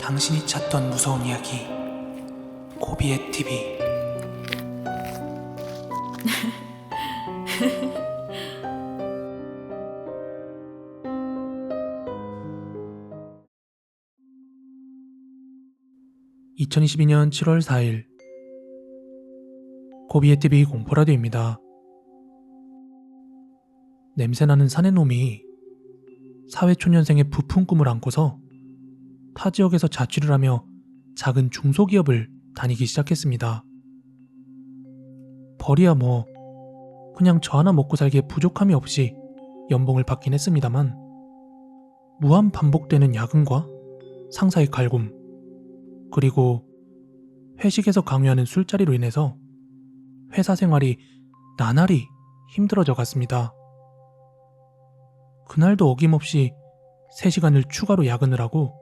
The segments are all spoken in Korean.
당신이 찾던 무서운 이야기 고비의 TV. (2022년 7월 4일) 고비의 TV 공포라디오입니다. 냄새나는 사내 놈이 사회초년생의 부푼 꿈을 안고서 타 지역에서 자취를 하며 작은 중소기업을 다니기 시작했습니다. 벌이야 뭐 그냥 저 하나 먹고 살기에 부족함이 없이 연봉을 받긴 했습니다만, 무한 반복되는 야근과 상사의 갈굼, 그리고 회식에서 강요하는 술자리로 인해서 회사 생활이 나날이 힘들어져 갔습니다. 그날도 어김없이 3시간을 추가로 야근을 하고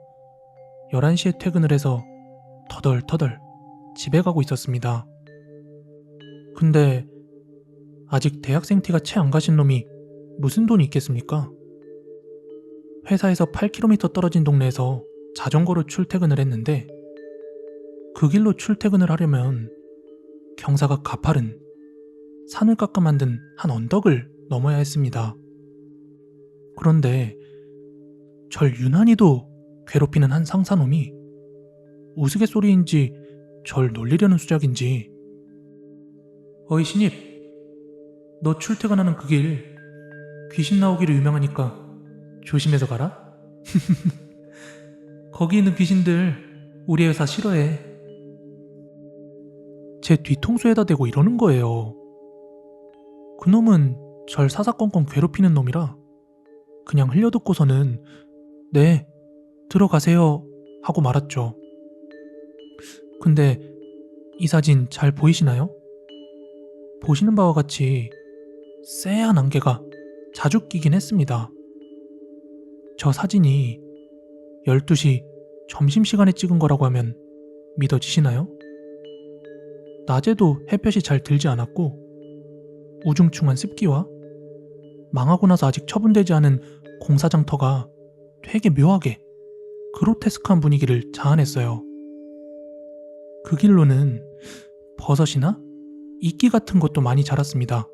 11시에 퇴근을 해서 터덜터덜 집에 가고 있었습니다. 근데 아직 대학생 티가 채 안 가신 놈이 무슨 돈이 있겠습니까? 회사에서 8km 떨어진 동네에서 자전거로 출퇴근을 했는데, 그 길로 출퇴근을 하려면 경사가 가파른 산을 깎아 만든 한 언덕을 넘어야 했습니다. 그런데 절 유난히도 괴롭히는 한 상사놈이 우스갯소리인지 절 놀리려는 수작인지 "어이 신입, 너 출퇴근하는 그 길 귀신 나오기로 유명하니까 조심해서 가라." "거기 있는 귀신들 우리 회사 싫어해." 제 뒤통수에다 대고 이러는 거예요. 그놈은 절 사사건건 괴롭히는 놈이라 그냥 흘려듣고서는 "네, 들어가세요" 하고 말았죠. 근데 이 사진 잘 보이시나요? 보시는 바와 같이 새한 안개가 자주 끼긴 했습니다. 저 사진이 12시 점심시간에 찍은 거라고 하면 믿어지시나요? 낮에도 햇볕이 잘 들지 않았고, 우중충한 습기와 망하고 나서 아직 처분되지 않은 공사장터가 되게 묘하게 그로테스크한 분위기를 자아냈어요. 그 길로는 버섯이나 이끼 같은 것도 많이 자랐습니다.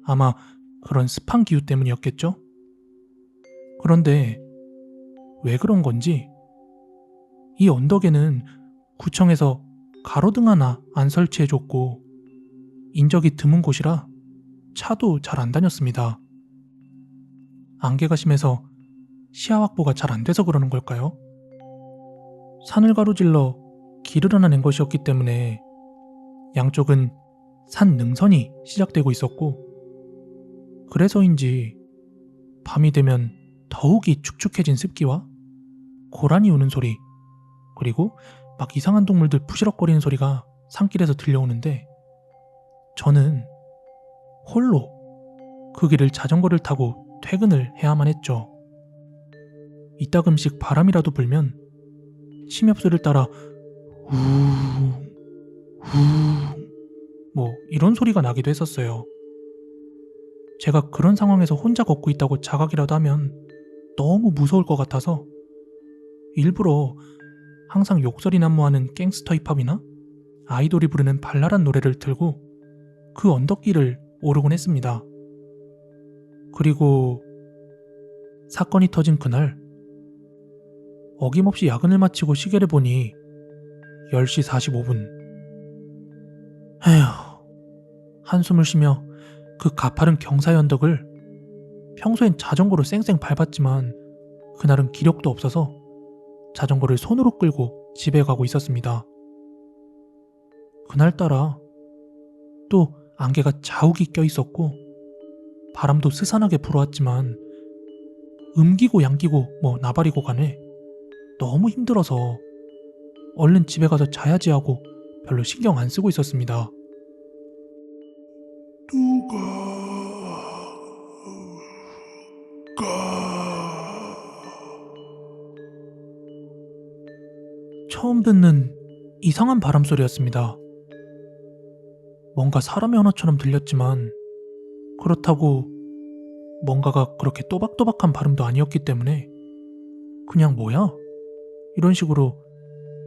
아마 그런 습한 기후 때문이었겠죠? 그런데 왜 그런 건지 이 언덕에는 구청에서 가로등 하나 안 설치해줬고 인적이 드문 곳이라 차도 잘 안 다녔습니다. 안개가 심해서 시야 확보가 잘 안 돼서 그러는 걸까요? 산을 가로질러 길을 하나 낸 것이었기 때문에 양쪽은 산 능선이 시작되고 있었고, 그래서인지 밤이 되면 더욱이 축축해진 습기와 고라니 우는 소리, 그리고 막 이상한 동물들 부시럭거리는 소리가 산길에서 들려오는데, 저는 홀로 그 길을 자전거를 타고 퇴근을 해야만 했죠. 이따금씩 바람이라도 불면 침엽소리를 따라 우웅 우웅 뭐 이런 소리가 나기도 했었어요. 제가 그런 상황에서 혼자 걷고 있다고 자각이라도 하면 너무 무서울 것 같아서 일부러 항상 욕설이 난무하는 갱스터 힙합이나 아이돌이 부르는 발랄한 노래를 틀고 그 언덕길을 오르곤 했습니다. 그리고 사건이 터진 그날, 어김없이 야근을 마치고 시계를 보니 10시 45분. 에휴, 한숨을 쉬며 그 가파른 경사의 언덕을 평소엔 자전거로 쌩쌩 밟았지만 그날은 기력도 없어서 자전거를 손으로 끌고 집에 가고 있었습니다. 그날따라 또 안개가 자욱이 껴있었고 바람도 스산하게 불어왔지만 음기고 양기고 뭐 나발이고 간에 너무 힘들어서 얼른 집에 가서 자야지 하고 별로 신경 안 쓰고 있었습니다. 누가 처음 듣는 이상한 바람소리였습니다. 뭔가 사람의 언어처럼 들렸지만 그렇다고 뭔가가 그렇게 또박또박한 발음도 아니었기 때문에 그냥 "뭐야? 이런 식으로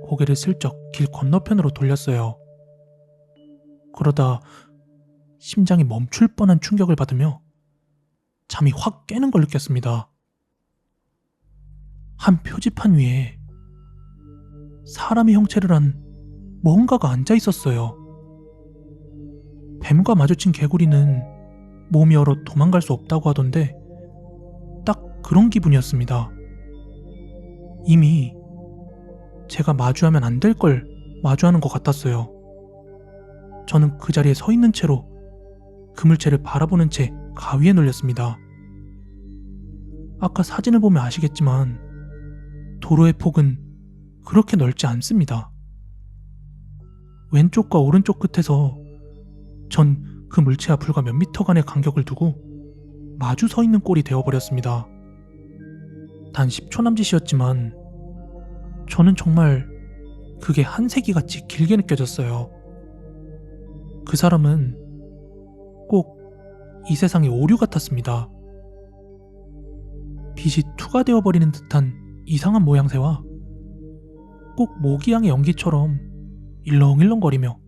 고개를 슬쩍 길 건너편으로 돌렸어요. 그러다 심장이 멈출 뻔한 충격을 받으며 잠이 확 깨는 걸 느꼈습니다. 한 표지판 위에 사람의 형체를 한 뭔가가 앉아 있었어요. 뱀과 마주친 개구리는 몸이 얼어 도망갈 수 없다고 하던데 딱 그런 기분이었습니다. 이미 제가 마주하면 안 될 걸 마주하는 것 같았어요. 저는 그 자리에 서 있는 채로 그물체를 바라보는 채 가위에 눌렸습니다. 아까 사진을 보면 아시겠지만 도로의 폭은 그렇게 넓지 않습니다. 왼쪽과 오른쪽 끝에서 전 그 물체와 불과 몇 미터 간의 간격을 두고 마주 서 있는 꼴이 되어버렸습니다. 단 10초 남짓이었지만 저는 정말 그게 한 세기같이 길게 느껴졌어요. 그 사람은 꼭 이 세상의 오류 같았습니다. 빛이 투과되어 버리는 듯한 이상한 모양새와 꼭 모기향의 연기처럼 일렁일렁거리며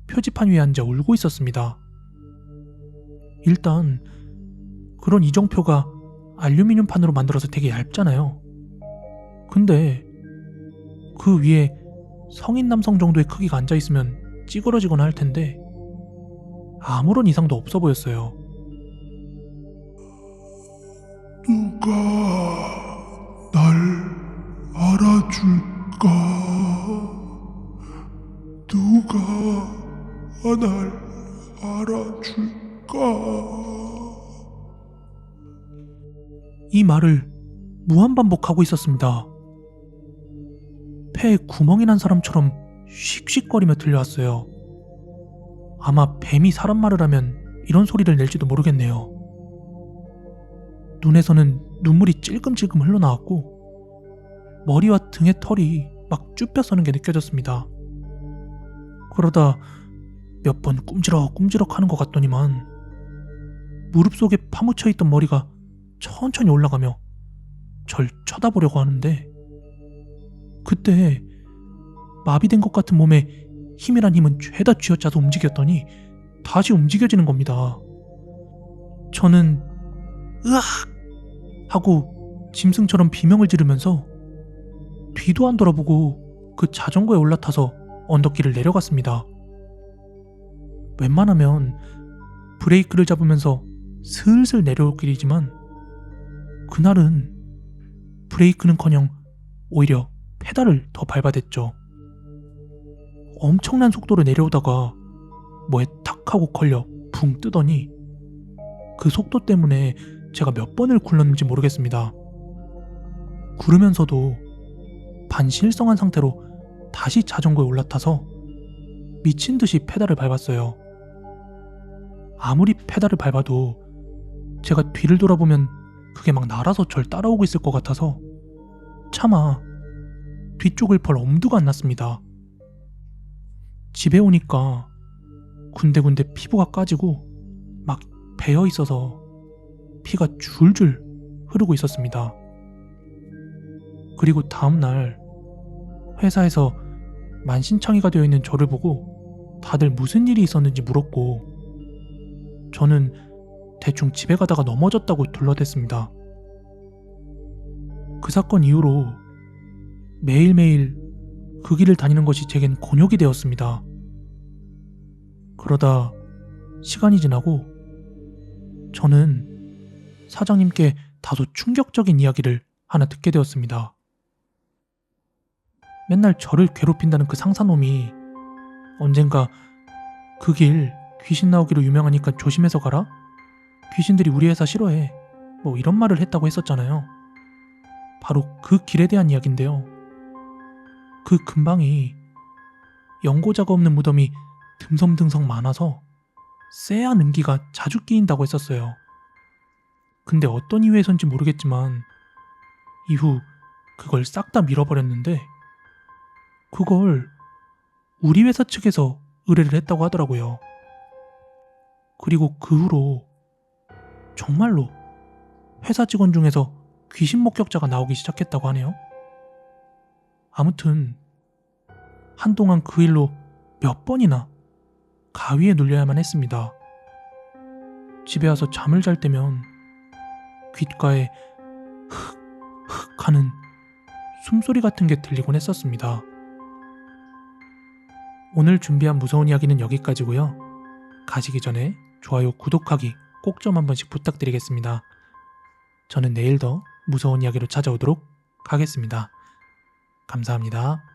표지판 위에 앉아 울고 있었습니다. 일단 그런 이정표가 알루미늄판으로 만들어서 되게 얇잖아요. 근데 그 위에 성인 남성 정도의 크기가 앉아있으면 찌그러지거나 할 텐데 아무런 이상도 없어 보였어요. 누가 날 알아줄까? 누가 날 알아줄까? 이 말을 무한반복하고 있었습니다. 폐에 구멍이 난 사람처럼 씩씩거리며 들려왔어요. 아마 뱀이 사람 말을 하면 이런 소리를 낼지도 모르겠네요. 눈에서는 눈물이 찔끔찔끔 흘러나왔고 머리와 등의 털이 막 쭈뼛 서는 게 느껴졌습니다. 그러다 몇 번 꿈지럭꿈지럭 하는 것 같더니만 무릎 속에 파묻혀 있던 머리가 천천히 올라가며 절 쳐다보려고 하는데 그때 마비된 것 같은 몸에 힘이란 힘은 죄다 쥐어짜서 움직였더니 다시 움직여지는 겁니다. 저는 으악! 하고 짐승처럼 비명을 지르면서 뒤도 안 돌아보고 그 자전거에 올라타서 언덕길을 내려갔습니다. 웬만하면 브레이크를 잡으면서 슬슬 내려올 길이지만 그날은 브레이크는커녕 오히려 페달을 더 밟아댔죠. 엄청난 속도로 내려오다가 뭐에 탁 하고 걸려 붕 뜨더니 그 속도 때문에 제가 몇 번을 굴렀는지 모르겠습니다. 구르면서도 반실성한 상태로 다시 자전거에 올라타서 미친 듯이 페달을 밟았어요. 아무리 페달을 밟아도 제가 뒤를 돌아보면 그게 막 날아서 절 따라오고 있을 것 같아서 차마 뒤쪽을 볼 엄두가 안 났습니다. 집에 오니까 군데군데 피부가 까지고 막 베어 있어서 피가 줄줄 흐르고 있었습니다. 그리고 다음날 회사에서 만신창이가 되어 있는 저를 보고 다들 무슨 일이 있었는지 물었고 저는 대충 집에 가다가 넘어졌다고 둘러댔습니다. 그 사건 이후로 매일매일 그 길을 다니는 것이 제겐 곤욕이 되었습니다. 그러다 시간이 지나고 저는 사장님께 다소 충격적인 이야기를 하나 듣게 되었습니다. 맨날 저를 괴롭힌다는 그 상사놈이 언젠가 그 길 귀신 나오기로 유명하니까 조심해서 가라? 귀신들이 우리 회사 싫어해. 뭐 이런 말을 했다고 했었잖아요. 바로 그 길에 대한 이야기인데요. 그 근방이 연고자가 없는 무덤이 듬성듬성 많아서 쎄한 음기가 자주 끼인다고 했었어요. 근데 어떤 이유에선지 모르겠지만 이후 그걸 싹 다 밀어버렸는데 그걸 우리 회사 측에서 의뢰를 했다고 하더라고요. 그리고 그 후로 정말로 회사 직원 중에서 귀신 목격자가 나오기 시작했다고 하네요. 아무튼 한동안 그 일로 몇 번이나 가위에 눌려야만 했습니다. 집에 와서 잠을 잘 때면 귓가에 흑흑 하는 숨소리 같은 게 들리곤 했었습니다. 오늘 준비한 무서운 이야기는 여기까지고요. 가시기 전에 좋아요, 구독하기 꼭 좀 한 번씩 부탁드리겠습니다. 저는 내일 더 무서운 이야기로 찾아오도록 하겠습니다. 감사합니다.